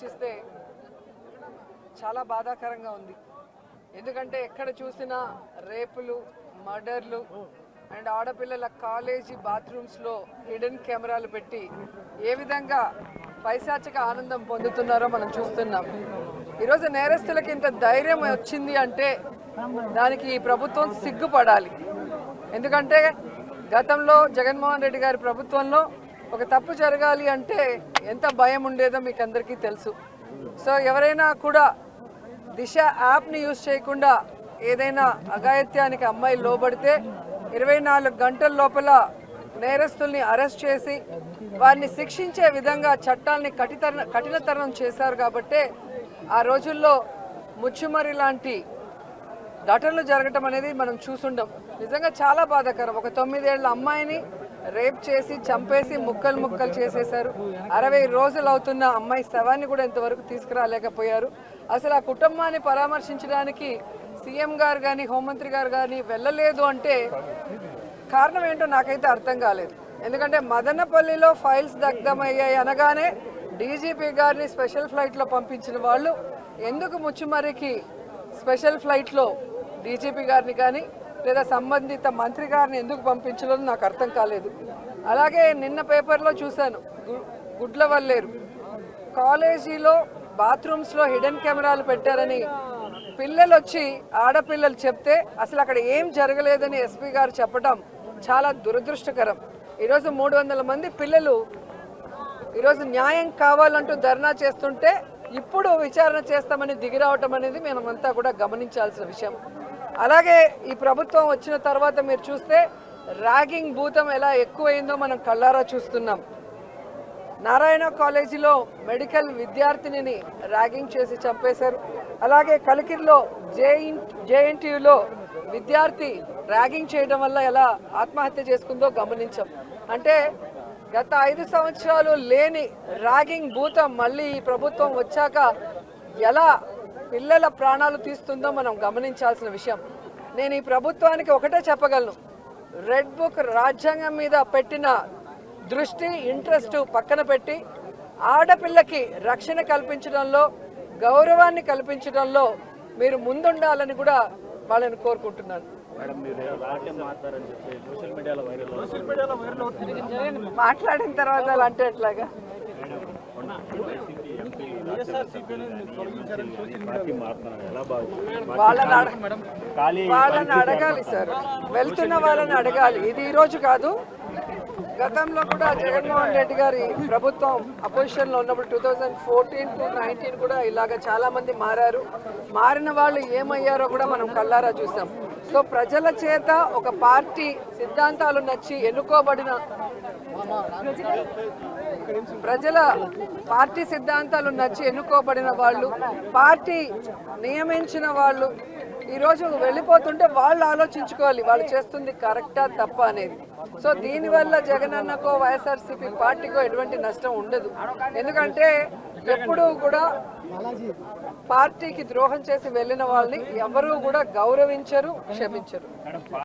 ఆలోచిస్తే చాలా బాధాకరంగా ఉంది. ఎందుకంటే ఎక్కడ చూసినా రేపులు, మర్డర్లు అండ్ ఆడపిల్లల కాలేజీ బాత్రూమ్స్లో హిడెన్ కెమెరాలు పెట్టి ఏ విధంగా పైశాచిక ఆనందం పొందుతున్నారో మనం చూస్తున్నాం. ఈరోజు నేరస్తులకు ఇంత ధైర్యం వచ్చింది అంటే దానికి ఈ ప్రభుత్వం సిగ్గుపడాలి. ఎందుకంటే గతంలో జగన్మోహన్ రెడ్డి గారి ప్రభుత్వంలో ఒక తప్పు జరగాలి అంటే ఎంత భయం ఉండేదో మీకు అందరికీ తెలుసు. సో ఎవరైనా కూడా దిశ యాప్ని యూజ్ చేయకుండా ఏదైనా అఘాయిత్యానికి అమ్మాయి లోబడితే 24 గంటల లోపల నేరస్తుల్ని అరెస్ట్ చేసి వారిని శిక్షించే విధంగా చట్టాలని కఠినతరం చేశారు. కాబట్టే ఆ రోజుల్లో ముచ్చుమరి లాంటి ఘటనలు జరగటం అనేది మనం చూసుండం. నిజంగా చాలా బాధాకరం. ఒక 9 ఏళ్ల అమ్మాయిని రేప్ చేసి చంపేసి ముక్కలు ముక్కలు చేసేశారు. 60 రోజులు అవుతున్న అమ్మాయి శవాన్ని కూడా ఇంతవరకు తీసుకురాలేకపోయారు. అసలు ఆ కుటుంబాన్ని పరామర్శించడానికి సీఎం గారు కానీ హోంమంత్రి గారు కానీ వెళ్ళలేదు అంటే కారణం ఏంటో నాకైతే అర్థం కాలేదు. ఎందుకంటే మదనపల్లిలో ఫైల్స్ దగ్ధమయ్యాయి అనగానే డీజీపీ గారిని స్పెషల్ ఫ్లైట్లో పంపించిన వాళ్ళు ఎందుకు ముచ్చుమరికి స్పెషల్ ఫ్లైట్లో డీజీపీ గారిని కానీ లేదా సంబంధిత మంత్రి గారిని ఎందుకు పంపించడం నాకు అర్థం కాలేదు. అలాగే నిన్న పేపర్లో చూశాను, గుడ్లవల్లేరు కాలేజీలో బాత్రూమ్స్లో హిడెన్ కెమెరాలు పెట్టారని పిల్లలు వచ్చి ఆడపిల్లలు చెప్తే అసలు అక్కడ ఏం జరగలేదని ఎస్పీ గారు చెప్పడం చాలా దురదృష్టకరం. ఈరోజు 300 మంది పిల్లలు ఈరోజు న్యాయం కావాలంటూ ధర్నా చేస్తుంటే ఇప్పుడు విచారణ చేస్తామని దిగిరావటం అనేది మనమంతా కూడా గమనించాల్సిన విషయం. అలాగే ఈ ప్రభుత్వం వచ్చిన తర్వాత మీరు చూస్తే ర్యాగింగ్ భూతం ఎలా ఎక్కువైందో మనం కళ్ళారా చూస్తున్నాం. నారాయణ కాలేజీలో మెడికల్ విద్యార్థినిని ర్యాగింగ్ చేసి చంపేశారు. అలాగే కలికిరిలో జేఎన్టీయూలో విద్యార్థి ర్యాగింగ్ చేయడం వల్ల ఎలా ఆత్మహత్య చేసుకుందో గమనించాం. అంటే గత 5 సంవత్సరాలు లేని ర్యాగింగ్ భూతం మళ్ళీ ఈ ప్రభుత్వం వచ్చాక ఎలా పిల్లల ప్రాణాలు తీస్తుందో మనం గమనించాల్సిన విషయం. నేను ఈ ప్రభుత్వానికి ఒకటే చెప్పగలను, రెడ్ బుక్ రాజ్యాంగం మీద పెట్టిన దృష్టి ఇంట్రెస్ట్ పక్కన పెట్టి ఆడపిల్లకి రక్షణ కల్పించడంలో గౌరవాన్ని కల్పించడంలో మీరు ముందుండాలని కూడా వాళ్ళని కోరుకుంటున్నాను. మాట్లాడిన తర్వాత అలా అంటే ఎట్లాగా? వాళ్ళని అడగాలి సార్, వెళ్తున్న వాళ్ళని అడగాలి. ఇది ఈరోజు కాదు, గతంలో కూడా జగన్మోహన్ రెడ్డి గారి ప్రభుత్వం అపోజిషన్లో ఉన్నప్పుడు 2014 to 19 కూడా ఇలాగ చాలా మంది మారారు. మారిన వాళ్ళు ఏమయ్యారో కూడా మనం కళ్ళారా చూసాం. సో ప్రజల చేత ఒక పార్టీ సిద్ధాంతాలు నచ్చి ఎన్నుకోబడిన పార్టీ సిద్ధాంతాలు నచ్చి ఎన్నుకోబడిన వాళ్ళు, పార్టీ నియమించిన వాళ్ళు ఈరోజు వెళ్ళిపోతుంటే వాళ్ళు ఆలోచించుకోవాలి వాళ్ళు చేస్తుంది కరెక్టా తప్ప అనేది. సో దీనివల్ల జగనన్నకో వైఎస్ఆర్సీపీ పార్టీకో ఎటువంటి నష్టం ఉండదు. ఎందుకంటే ఎప్పుడూ కూడా పార్టీకి ద్రోహం చేసి వెళ్ళిన వాళ్ళని ఎవరూ కూడా గౌరవించరు, క్షమించరు.